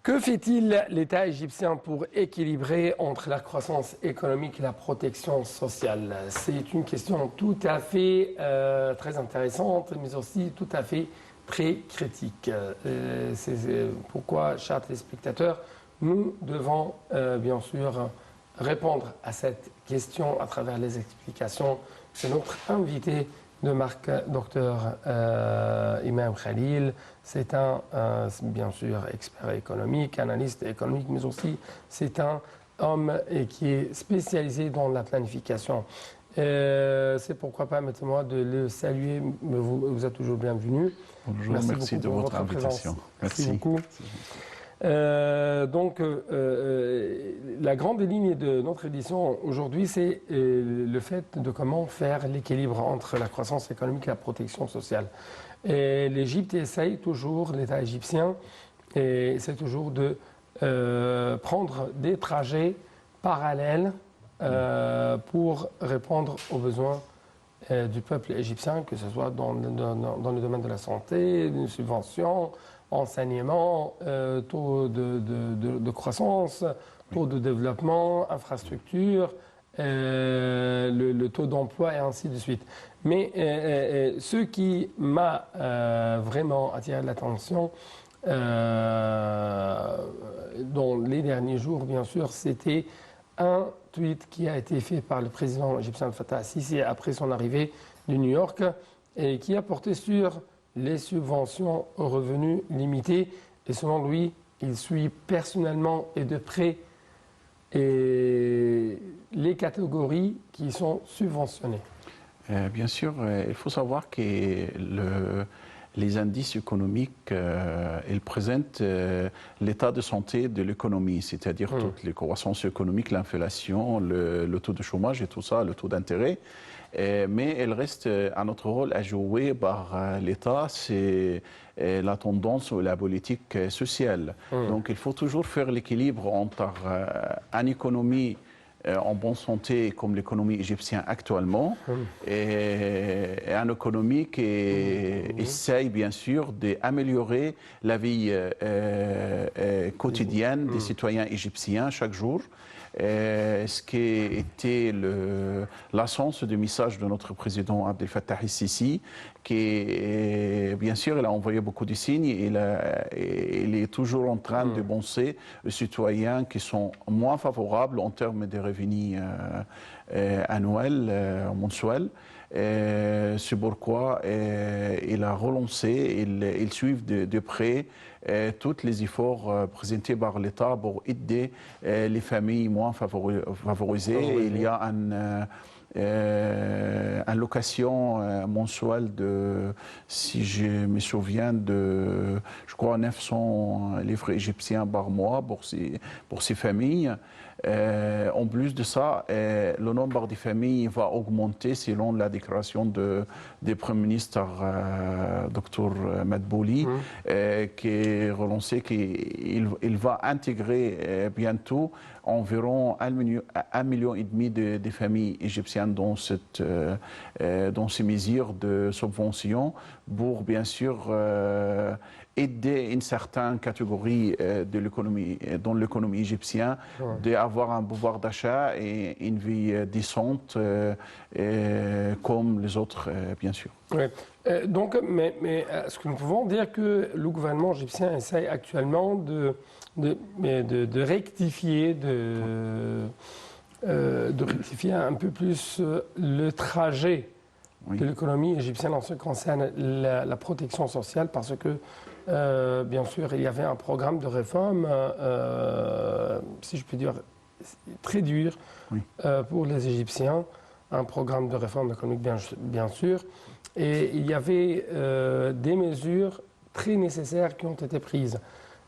Que fait-il l'État égyptien pour équilibrer entre la croissance économique et la protection sociale? C'est une question tout à fait très intéressante, mais aussi tout à fait très critique. C'est pourquoi, chers téléspectateurs, nous devons bien sûr répondre à cette question à travers les explications de notre invité de marque, docteur Imam Khalil. C'est un, bien sûr, expert économique, analyste économique, mais aussi c'est un homme qui est spécialisé dans la planification. C'est pourquoi permettez-moi de le saluer. Vous êtes toujours bienvenu. Bonjour, merci de votre invitation. Merci beaucoup. La grande ligne de notre édition aujourd'hui, c'est le fait de comment faire l'équilibre entre la croissance économique et la protection sociale. L'Égypte essaye toujours, l'État égyptien, essaie toujours de prendre des trajets parallèles pour répondre aux besoins du peuple égyptien, que ce soit dans le domaine de la santé, des subventions, enseignement, taux de croissance, taux de développement, infrastructure, le taux d'emploi et ainsi de suite. Mais ce qui m'a vraiment attiré l'attention dans les derniers jours, bien sûr, c'était un tweet qui a été fait par le président égyptien Fattah al-Sisi après son arrivée de New York et qui a porté sur les subventions aux revenus limités. Et selon lui, il suit personnellement et de près les catégories qui sont subventionnées. Bien sûr, il faut savoir que les indices économiques, ils présentent l'état de santé de l'économie, c'est-à-dire toutes les croissances économiques, l'inflation, le taux de chômage et tout ça, le taux d'intérêt. Mais il reste un autre rôle à jouer par l'État, c'est la tendance ou la politique sociale. Donc il faut toujours faire l'équilibre entre une économie en bonne santé comme l'économie égyptienne actuellement et une économie qui essaye bien sûr d'améliorer la vie quotidienne des citoyens égyptiens chaque jour. Ce qui était l'essence du message de notre président Abdel Fattah al-Sisi, qui, bien sûr, il a envoyé beaucoup de signes, il est toujours en train de penser aux citoyens qui sont moins favorables en termes de revenus annuels, mensuels. C'est pourquoi il a relancé, il suit de près tous les efforts présentés par l'État pour aider les familles moins favorisées. Il y a une location mensuelle de, si je me souviens, de, je crois, 900 livres égyptiens par mois pour ces familles. En plus de ça, le nombre de familles va augmenter selon la déclaration du Premier ministre Dr Madbouli, qui est relancé qu'il va intégrer bientôt environ 1,5 million de familles égyptiennes dans ces mesures de subvention pour bien sûr aider une certaine catégorie de l'économie, dans l'économie égyptienne, d'avoir un pouvoir d'achat et une vie décente comme les autres, bien sûr. Oui. Donc, mais est-ce que nous pouvons dire que le gouvernement égyptien essaie actuellement de rectifier, de rectifier un peu plus le trajet de l'économie égyptienne en ce qui concerne la protection sociale, parce que bien sûr, il y avait un programme de réforme, si je puis dire, très dur pour les Égyptiens, un programme de réforme économique bien sûr, et il y avait des mesures très nécessaires qui ont été prises.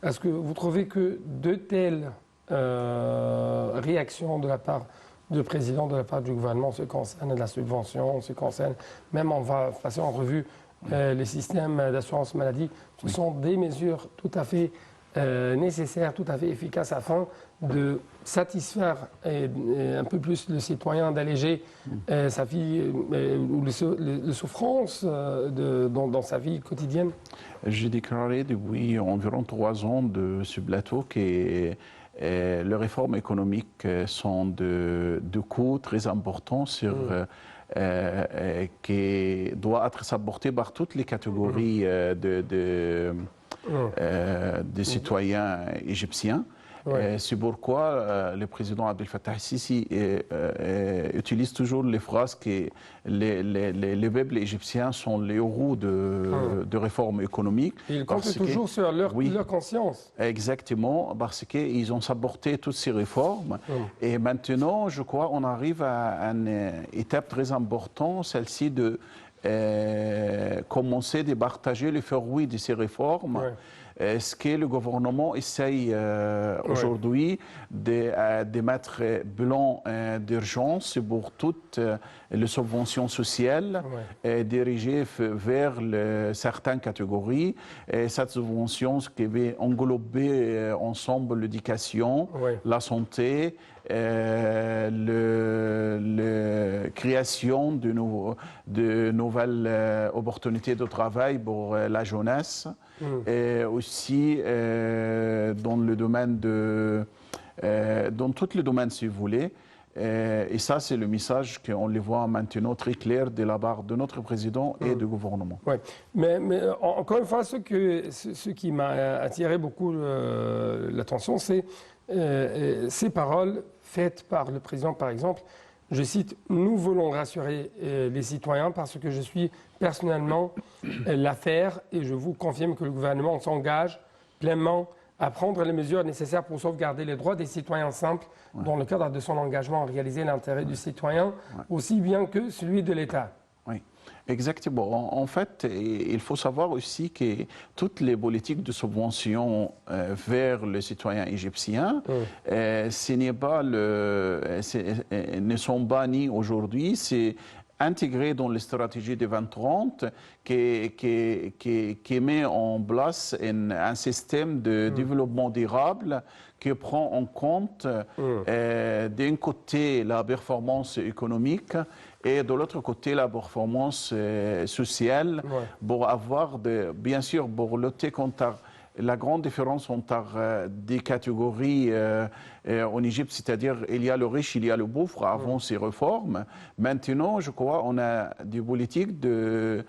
Est-ce que vous trouvez que de telles réactions de la part du président, de la part du gouvernement, ce qui concerne la subvention, ce qui concerne, même on va passer en revue les systèmes d'assurance maladie, ce sont des mesures tout à fait nécessaires, tout à fait efficaces afin de satisfaire un peu plus le citoyen, d'alléger sa vie ou les souffrances dans sa vie quotidienne? J'ai déclaré depuis environ 3 ans de ce plateau que les réformes économiques sont de coûts très importants qui doit être supporté par toutes les catégories des citoyens égyptiens. Ouais. C'est pourquoi le président Abdel Fattah el-Sisi utilise toujours les phrases que les peuples égyptiens sont les héros de réformes économiques. Ils comptent toujours sur leur conscience. Exactement, parce qu'ils ont supporté toutes ces réformes. Et maintenant, je crois, on arrive à une étape très importante, celle-ci de commencer à partager les fruits de ces réformes. Ce que le gouvernement essaye aujourd'hui de mettre plan d'urgence pour toutes les subventions sociales dirigées vers certaines catégories. Et cette subvention qui va englober ensemble l'éducation, la santé, la création de nouvelles opportunités de travail pour la jeunesse. Et aussi dans le domaine dans tous les domaines, si vous voulez. Et ça, c'est le message qu'on les voit maintenant très clair de la part de notre président et du gouvernement. Oui, mais encore une fois, ce qui m'a attiré beaucoup l'attention, c'est ces paroles faites par le président, par exemple. Je cite, « Nous voulons rassurer les citoyens parce que je suis personnellement l'affaire et je vous confirme que le gouvernement s'engage pleinement à prendre les mesures nécessaires pour sauvegarder les droits des citoyens simples dans le cadre de son engagement à réaliser l'intérêt du citoyen aussi bien que celui de l'État. » Oui, exactement. En fait, il faut savoir aussi que toutes les politiques de subvention vers les citoyens égyptiens, ce n'est pas ne sont pas ni aujourd'hui, c'est intégré dans les stratégies de 2030 qui met en place un système de développement durable qui prend en compte d'un côté la performance économique et de l'autre côté la performance sociale pour avoir, bien sûr, pour lutter contre la grande différence entre des catégories en Égypte, c'est-à-dire il y a le riche, il y a le pauvre avant ces réformes. Maintenant, je crois, on a des politiques de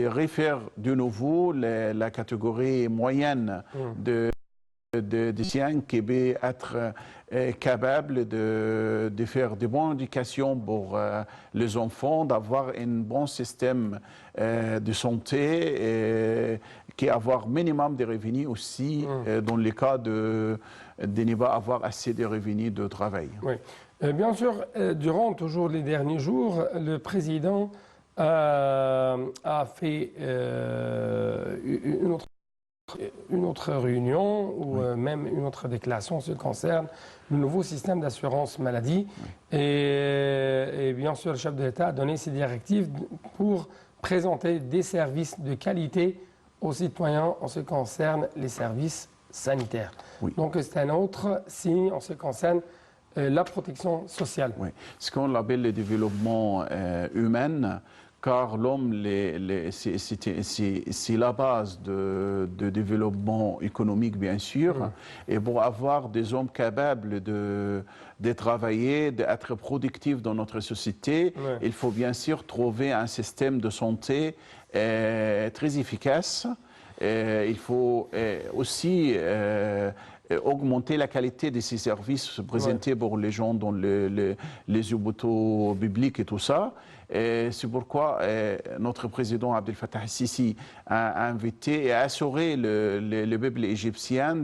refaire de nouveau la catégorie moyenne des siens qui va être capable de faire de bonnes éducations pour les enfants, d'avoir un bon système de santé, qui avoir minimum de revenus aussi dans le cas de ne pas avoir assez de revenus de travail. Oui. Bien sûr, durant toujours les derniers jours, le président a fait une autre réunion ou même une autre déclaration en ce qui concerne le nouveau système d'assurance maladie. Et bien sûr, le chef de l'État a donné ses directives pour présenter des services de qualité aux citoyens en ce qui concerne les services sanitaires. Donc c'est un autre signe en ce qui concerne la protection sociale. Ce qu'on appelle le développement humain, car l'homme, c'est la base de développement économique, bien sûr. Et pour avoir des hommes capables de travailler, d'être productifs dans notre société, il faut bien sûr trouver un système de santé très efficace. Il faut aussi augmenter la qualité de ces services présentés pour les gens dans les hôpitaux publics et tout ça. C'est pourquoi notre président Abdel Fattah el-Sisi a invité et a assuré le peuple égyptien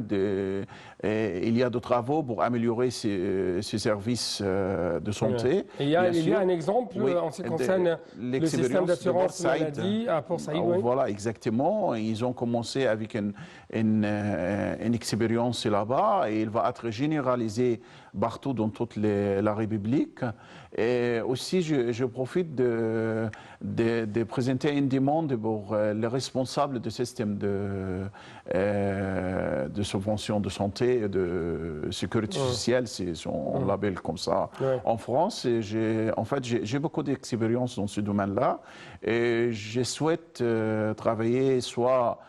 il y a des travaux pour améliorer ces services de santé. Il y a un exemple en ce qui concerne le système d'assurance maladie à Port Saïd. Voilà, exactement. Ils ont commencé avec une expérience là-bas et il va être généralisé partout dans toute la République. Et aussi, je profite de présenter une demande pour les responsables du système de subvention de santé et de sécurité sociale, si on l'appelle comme ça en France. Et j'ai beaucoup d'expérience dans ce domaine-là et je souhaite travailler soit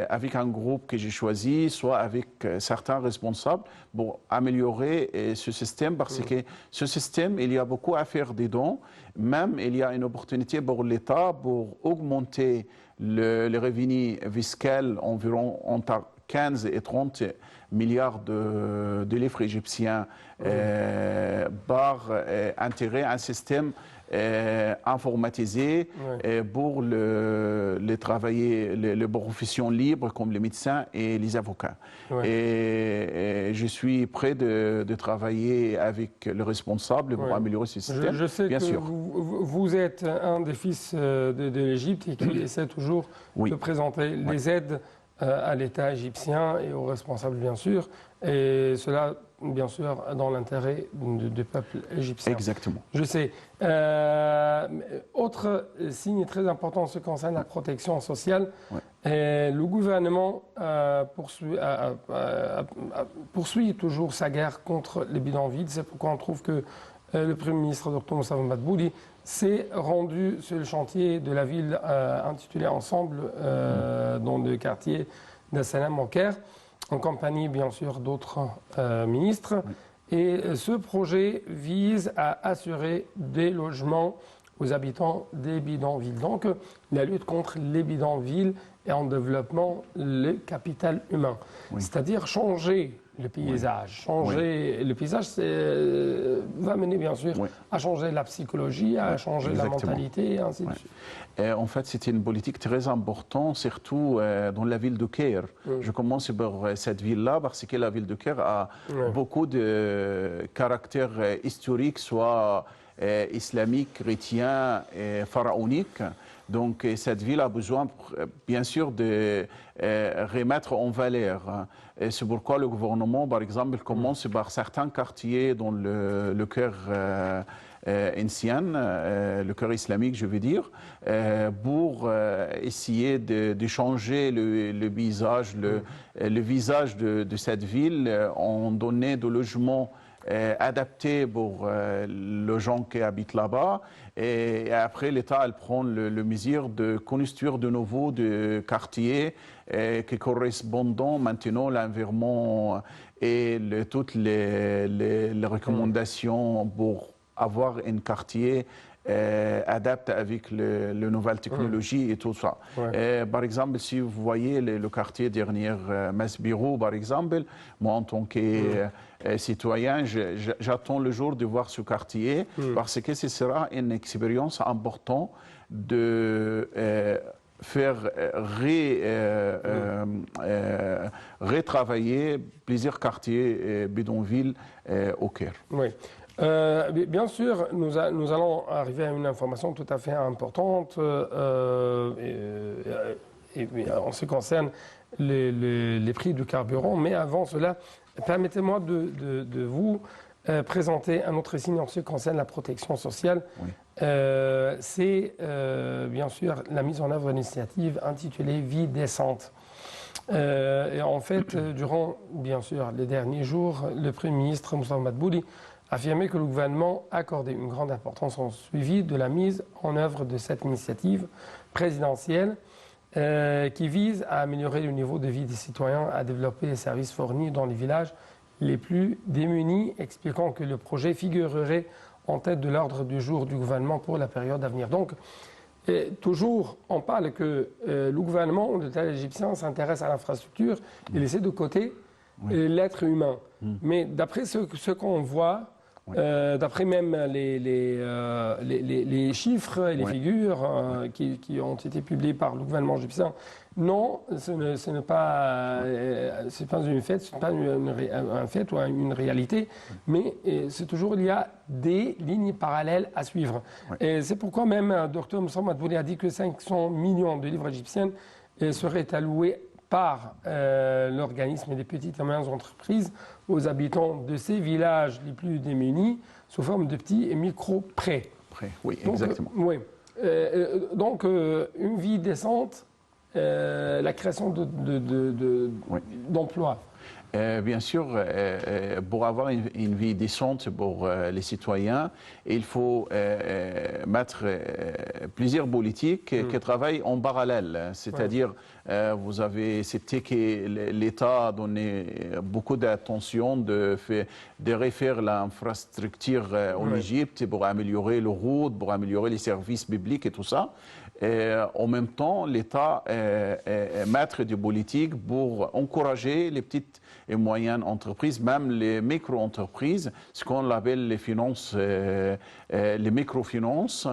avec un groupe que j'ai choisi, soit avec certains responsables pour améliorer ce système, parce que ce système, il y a beaucoup à faire dedans. Même, il y a une opportunité pour l'État pour augmenter les revenus fiscaux environ entre 15 et 30 milliards de livres égyptiens par intégrer un système informatisé pour les travailler, les professions libres comme les médecins et les avocats. Et je suis prêt de travailler avec le responsable pour améliorer ce système. Je sais bien que sûr. vous êtes un des fils de l'Égypte et qui essaie toujours de présenter les aides à l'État égyptien et aux responsables, bien sûr, et cela, bien sûr, dans l'intérêt du peuple égyptien. Exactement. Je sais. Autre signe très important en ce qui concerne la protection sociale, le gouvernement poursuit toujours sa guerre contre les bidonvilles. C'est pourquoi on trouve que le Premier ministre, Dr Moussa Madbouli, s'est rendu sur le chantier de la ville intitulée Ensemble, dans le quartier d'Assalam au Caire, en compagnie bien sûr d'autres ministres. Et ce projet vise à assurer des logements aux habitants des bidonvilles. Donc la lutte contre les bidonvilles et en développement le capital humain. C'est-à-dire changer le paysage. Changer le paysage va mener bien sûr à changer la psychologie, à changer la mentalité et ainsi de suite. En fait, c'était une politique très importante, surtout dans la ville de Caire. Je commence par cette ville-là parce que la ville de Caire a beaucoup de caractères historiques, soit islamique, chrétien et pharaonique. Donc cette ville a besoin, bien sûr, de remettre en valeur. Et c'est pourquoi le gouvernement, par exemple, commence par certains quartiers dans le cœur ancien, le cœur islamique, je veux dire, pour essayer de changer le visage, le visage de cette ville, en donnant des logements adapté pour les gens qui habitent là-bas. Et après, l'État prend le mesure de construire de nouveau des quartiers qui correspondent maintenant à l'environnement et toutes les recommandations pour avoir un quartier adapté avec les nouvelles technologies et tout ça. Par exemple, si vous voyez le quartier dernier Masbirou, par exemple, moi en tant que citoyen, j'attends le jour de voir ce quartier parce que ce sera une expérience importante de faire retravailler plusieurs quartiers bidonvilles au Caire. Bien sûr, nous allons arriver à une information tout à fait importante en ce qui concerne les prix du carburant. Mais avant cela, permettez-moi de vous présenter un autre signe en ce qui concerne la protection sociale. C'est bien sûr la mise en œuvre d'une initiative intitulée Vie décente. Et en fait, durant bien sûr les derniers jours, le Premier ministre Moussa Madbouli affirmé que le gouvernement accordait une grande importance au suivi de la mise en œuvre de cette initiative présidentielle qui vise à améliorer le niveau de vie des citoyens, à développer les services fournis dans les villages les plus démunis, expliquant que le projet figurerait en tête de l'ordre du jour du gouvernement pour la période à venir. Donc, toujours, on parle que le gouvernement, l'État égyptien, s'intéresse à l'infrastructure et laisser de côté l'être humain. Mais d'après ce qu'on voit, d'après même les chiffres et les figures qui ont été publiés par le gouvernement égyptien, non, ce n'est pas une fête, ce n'est pas un fait ou une réalité, mais c'est toujours, il y a des lignes parallèles à suivre. Et c'est pourquoi même Dr Moussa Madbouli a dit que 500 millions de livres égyptiennes seraient alloués par l'organisme des petites et moyennes entreprises aux habitants de ces villages les plus démunis sous forme de petits et micro-prêts. près. Oui, Donc, exactement. oui. Donc, une vie décente, la création Oui. d'emplois. Bien sûr, pour avoir une vie décente pour les citoyens, il faut mettre plusieurs politiques qui travaillent en parallèle. C'est-à-dire, vous avez accepté que l'État a donné beaucoup d'attention de refaire l'infrastructure en Égypte pour améliorer les routes, pour améliorer les services publics et tout ça. En même temps, l'État est maître de politiques pour encourager les petites et moyennes entreprises, même les micro-entreprises, ce qu'on appelle les finances, les microfinances.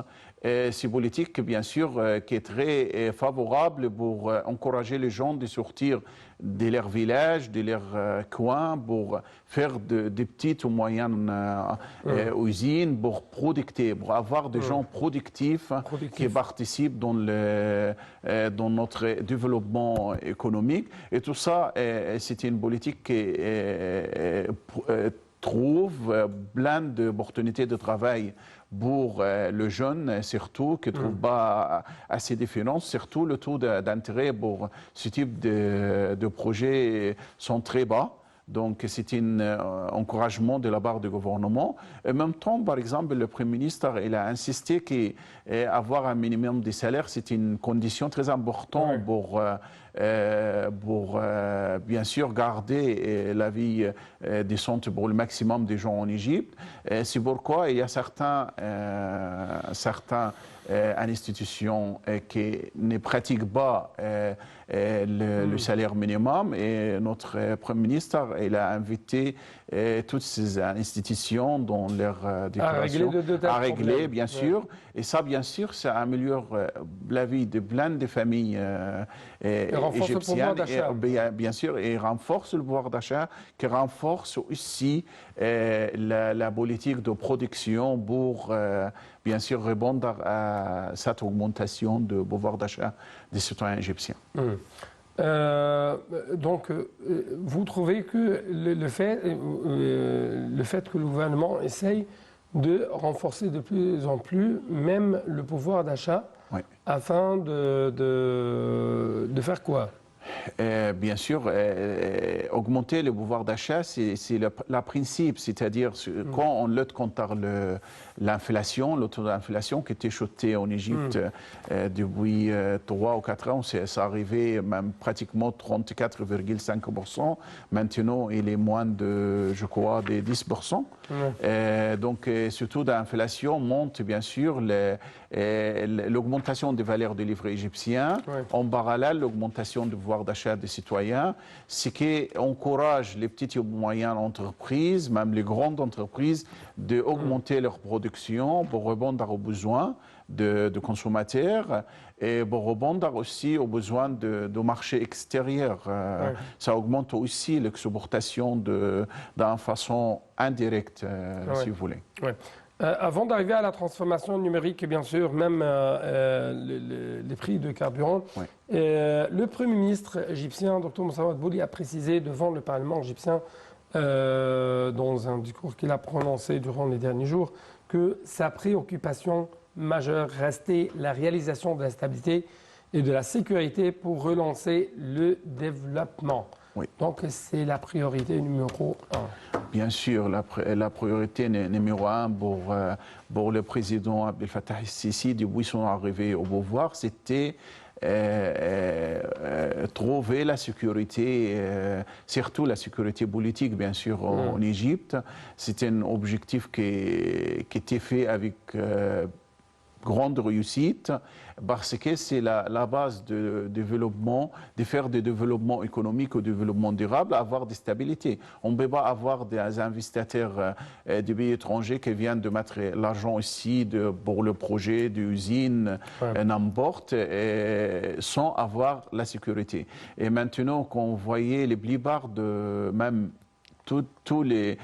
C'est une politique, bien sûr, qui est très favorable pour encourager les gens de sortir de leur village, de leur coin, pour faire des petites ou moyennes usines, pour avoir des gens productifs qui participent dans notre développement économique. Et tout ça, c'est une politique qui trouve plein d'opportunités de travail pour le jeune, surtout, qui ne trouve pas assez de finances. Surtout, le taux d'intérêt pour ce type de projet sont très bas. Donc, c'est un encouragement de la part du gouvernement. En même temps, par exemple, le Premier ministre il a insisté qu'avoir un minimum de salaire, c'est une condition très importante pour bien sûr garder la vie décente pour le maximum des gens en Égypte. C'est pourquoi il y a certaines institutions qui ne pratiquent pas le salaire minimum, et notre Premier ministre il a invité toutes ces institutions dans leur déclaration à régler, bien sûr. Et ça, bien sûr, ça améliore la vie de plein de familles égyptiennes. Bien sûr, et renforce le pouvoir d'achat, qui renforce aussi la politique de production pour, bien sûr, répondre à cette augmentation de pouvoir d'achat des citoyens égyptiens. Donc, vous trouvez que le fait que le gouvernement essaye de renforcer de plus en plus même le pouvoir d'achat, afin de faire quoi? Bien sûr, augmenter le pouvoir d'achat, c'est le principe, c'est-à-dire quand on lutte contre l'inflation, le taux d'inflation qui était chuté en Égypte depuis 3 ou 4 ans, c'est arrivé même pratiquement 34,5%. Maintenant, il est moins de, je crois, de 10%. Donc, ce taux d'inflation monte, bien sûr, l'augmentation des valeurs des livres égyptiens, en parallèle, l'augmentation du pouvoir d'achat des citoyens, ce qui encourage les petites et moyennes entreprises, même les grandes entreprises, d'augmenter leur production pour répondre aux besoins de consommateurs et pour répondre aussi aux besoins de marché extérieur. Ça augmente aussi l'exportation d'une façon indirecte, si vous voulez. Avant d'arriver à la transformation numérique, et bien sûr, même les prix de carburant, le Premier ministre égyptien, Dr Moussa Madbouli, a précisé devant le Parlement égyptien, dans un discours qu'il a prononcé durant les derniers jours, que sa préoccupation majeure restait la réalisation de la stabilité et de la sécurité pour relancer le développement. Donc, c'est la priorité numéro 1. Bien sûr, la priorité numéro 1 pour le président Abdel Fattah el-Sisi, depuis son arrivée au pouvoir, c'était trouver la sécurité, surtout la sécurité politique, bien sûr, en Égypte. C'est un objectif qui était fait avec grande réussite, parce que c'est la base de développement, de faire des développements économiques ou développement durable, avoir des stabilités. On ne peut pas avoir des investisseurs des pays étrangers qui viennent de mettre l'argent ici pour le projet d'usine, n'importe, sans avoir la sécurité. Et maintenant, quand on voyait les plupart de même tous les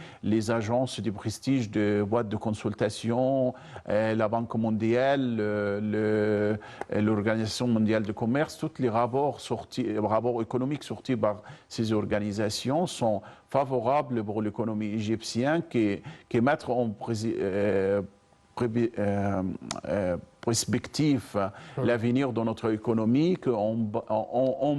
agences de prestige de boîtes de consultation, la Banque mondiale, l'Organisation mondiale du commerce, tous les rapports économiques sortis par ces organisations sont favorables pour l'économie égyptienne qui mettent en perspective, l'avenir de notre économie, qu'on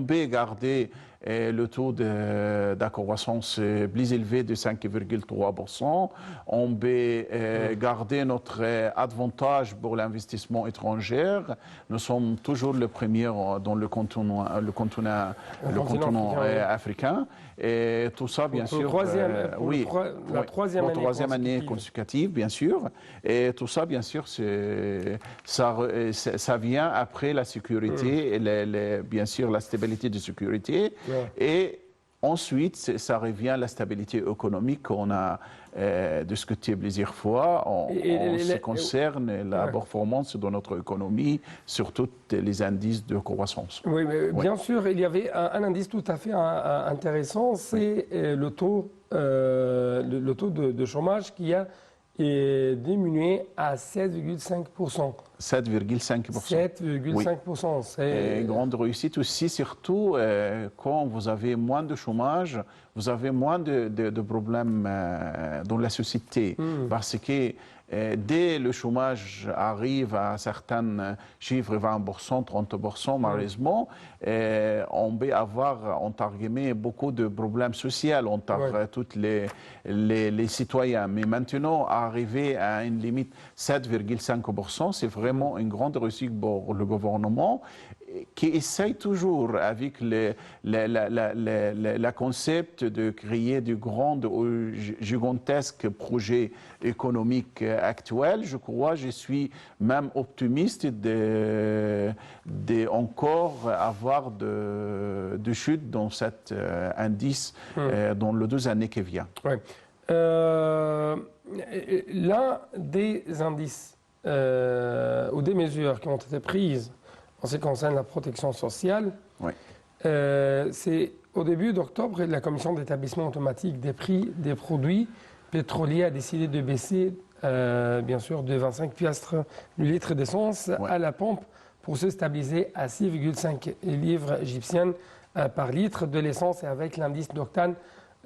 peut garder le taux de croissance plus élevé de 5,3%. On peut garder notre avantage pour l'investissement étranger. Nous sommes toujours le premier dans le continent africain. Et tout ça, bien sûr, la troisième année consécutive, bien sûr. Et tout ça, bien sûr, ça vient après la sécurité et bien sûr la stabilité de sécurité. Et ensuite, ça revient à la stabilité économique qu'on a discuté plusieurs fois. En ce qui concerne la performance de notre économie sur tous les indices de croissance. Oui, mais bien sûr, il y avait un indice tout à fait intéressant, c'est le taux de chômage qui a diminué à 7,5%. 7,5%. 7,5%. C'est une grande réussite aussi, surtout quand vous avez moins de chômage, vous avez moins de problèmes dans la société. Parce que dès le chômage arrive à certains chiffres, 20%, 30%, malheureusement, on peut avoir, entre guillemets, beaucoup de problèmes sociaux entre tous les citoyens. Mais maintenant, arriver à une limite 7,5%, c'est vraiment une grande réussite pour le gouvernement qui essaye toujours, avec le concept de créer de grands ou gigantesques projets économiques actuels. Je crois, je suis même optimiste de encore avoir de chute dans cet indice dans les 2 années qui viennent. Ouais. L'un des indices ou des mesures qui ont été prises en ce qui concerne la protection sociale, c'est au début d'octobre, la commission d'établissement automatique des prix des produits pétroliers a décidé de baisser, bien sûr, de 25 piastres le litre d'essence à la pompe pour se stabiliser à 6,5 livres égyptiennes par litre de l'essence et avec l'indice d'octane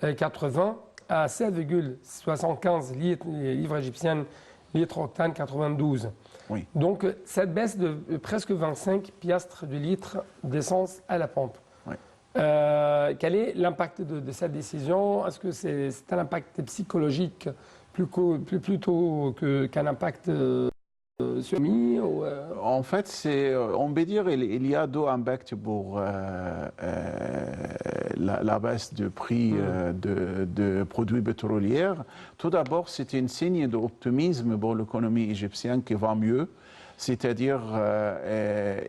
80 à 7,75 livres égyptiennes litre octane 92. Oui. Donc, cette baisse de presque 25 piastres du litre d'essence à la pompe. Oui. Quel est l'impact de cette décision? Est-ce que c'est un impact psychologique plutôt qu'un impact sur lui En fait, on peut dire qu'il y a 2 impacts pour la baisse de prix de produits pétroliers. Tout d'abord, c'est un signe d'optimisme pour l'économie égyptienne qui va mieux. C'est-à-dire,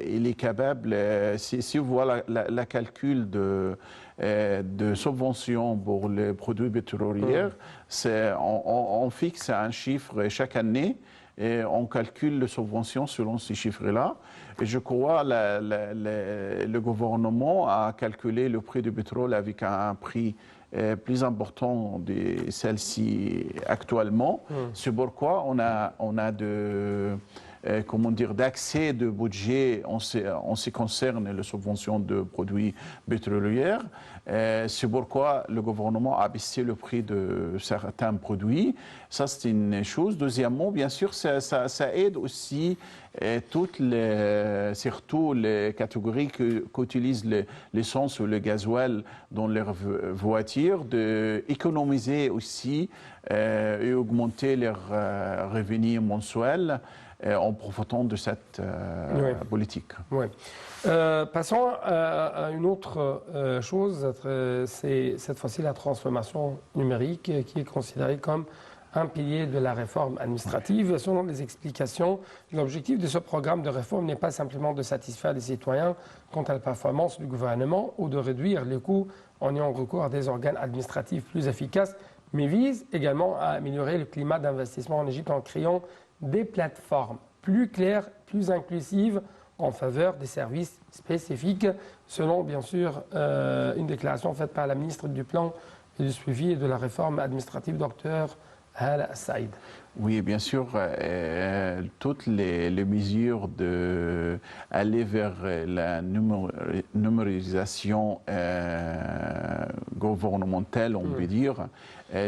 il est capable, si vous voyez le calcul de subventions pour les produits pétroliers, on fixe un chiffre chaque année. Et on calcule les subventions selon ces chiffres-là. Et je crois que le gouvernement a calculé le prix du pétrole avec un prix plus important de celle-ci actuellement. C'est pourquoi on a d'accès de budget en ce qui concerne les subventions de produits pétroliers. C'est pourquoi le gouvernement a baissé le prix de certains produits. Ça, c'est une chose. Deuxièmement, bien sûr, ça aide aussi surtout les catégories qui utilisent l'essence ou le gasoil dans leurs voitures, d'économiser aussi et augmenter leurs revenus mensuels en profitant de cette politique. Oui. Passons à une autre chose, c'est cette fois-ci la transformation numérique qui est considérée comme un pilier de la réforme administrative. Selon les explications, l'objectif de ce programme de réforme n'est pas simplement de satisfaire les citoyens quant à la performance du gouvernement ou de réduire les coûts en ayant recours à des organes administratifs plus efficaces, mais vise également à améliorer le climat d'investissement en Égypte en créant des plateformes plus claires, plus inclusives en faveur des services spécifiques, selon bien sûr une déclaration faite par la ministre du Plan et du Suivi et de la réforme administrative, Dr Hala Saïd. Oui, bien sûr, toutes les mesures d'aller vers la numérisation gouvernementales, on peut dire.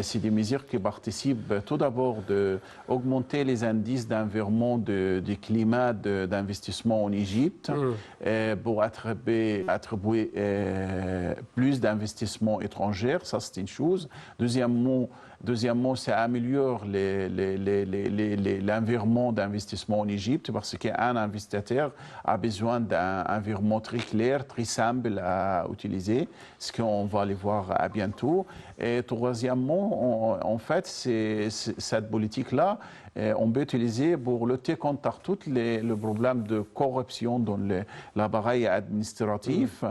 C'est des mesures qui participent tout d'abord d'augmenter les indices d'environnement du climat d'investissement en Égypte pour attribuer plus d'investissements étrangers, ça c'est une chose. Deuxièmement, ça améliore l'environnement d'investissement en Égypte parce qu'un investisseur a besoin d'un environnement très clair, très simple à utiliser, ce qu'on va aller voir à bientôt. Et troisièmement, en fait, cette politique-là, on peut utiliser pour lutter contre tous les problèmes de corruption dans l'appareil administratif.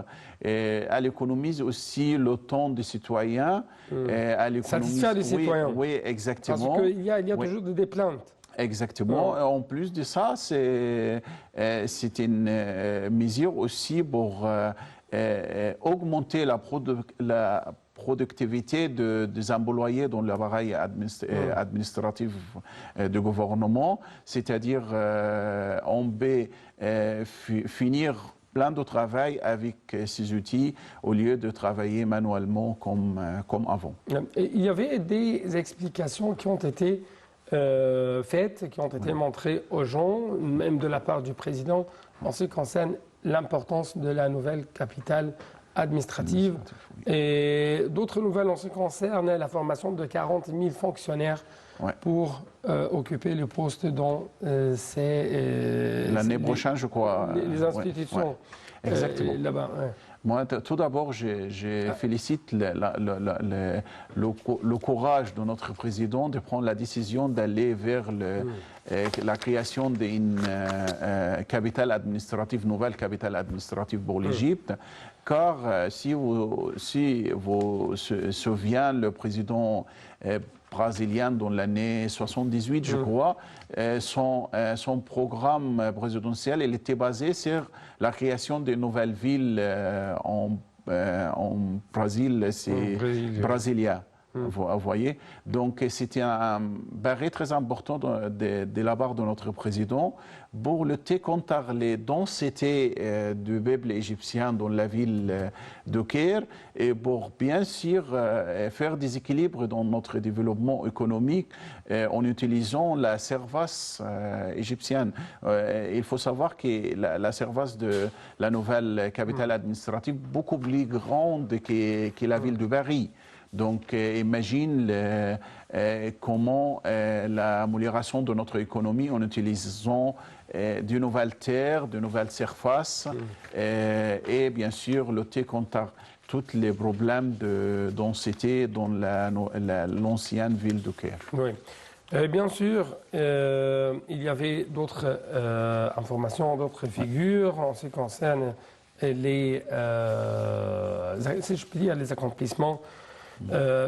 Et elle économise aussi le temps des citoyens. Satisfaire les citoyens. Oui, exactement. Parce qu'il y a toujours des plaintes. Exactement. En plus de ça, c'est une mesure aussi pour augmenter la productivité des employés dans l'appareil administratif du gouvernement, c'est-à-dire on peut finir plein de travail avec ces outils au lieu de travailler manuellement comme avant. Et il y avait des explications qui ont été faites, qui ont été montrées aux gens, même de la part du président, en ce qui concerne l'importance de la nouvelle capitale administrative. Et d'autres nouvelles en ce qui concerne la formation de 40 000 fonctionnaires pour occuper le poste dans l'année prochaine, je crois. Les institutions là-bas. Moi, tout d'abord, je félicite le courage de notre président de prendre la décision d'aller vers la création d'une capitale administrative, nouvelle capitale administrative pour l'Égypte. Car si vous vous souvenez, le président brésilien dans l'année 78, je crois, son programme présidentiel il était basé sur la création de nouvelles villes en Brésil, c'est Brasilia. Vous voyez, donc c'était un barré très important de la part de notre président pour lutter contre les densités du peuple égyptien dans la ville de Caire et pour bien sûr faire des équilibres dans notre développement économique en utilisant la service égyptienne. Il faut savoir que la service de la nouvelle capitale administrative est beaucoup plus grande que la ville de Paris. Donc, imagine comment l'amélioration de notre économie en utilisant de nouvelles terres, de nouvelles surfaces et bien sûr lutter contre tous les problèmes de densité dans l'ancienne ville de Caire. Oui. Bien sûr, il y avait d'autres informations, d'autres figures en ce qui concerne les, si je puis dire, les accomplissements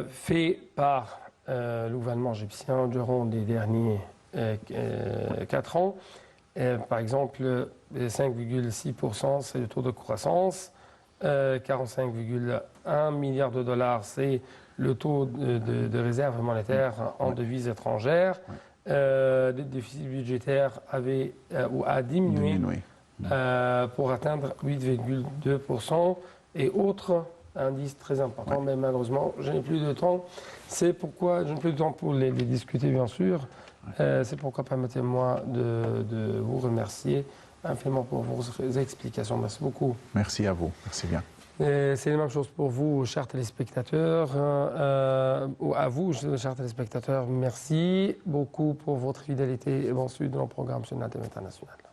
fait par le gouvernement égyptien durant les derniers 4 ans. Par exemple, 5,6%, c'est le taux de croissance. 45,1 milliards de dollars, c'est le taux de réserve monétaire en devises étrangères. Le déficit budgétaire a diminué pour atteindre 8,2%. Et autres indice très important, mais malheureusement, je n'ai plus de temps. C'est pourquoi, je n'ai plus de temps pour les discuter, bien sûr. C'est pourquoi permettez-moi de vous remercier infiniment pour vos explications. Merci beaucoup. Merci à vous. Merci bien. C'est la même chose pour vous, chers téléspectateurs. Ou à vous, chers téléspectateurs, merci beaucoup pour votre fidélité et bon suite dans le programme sur la TV internationale.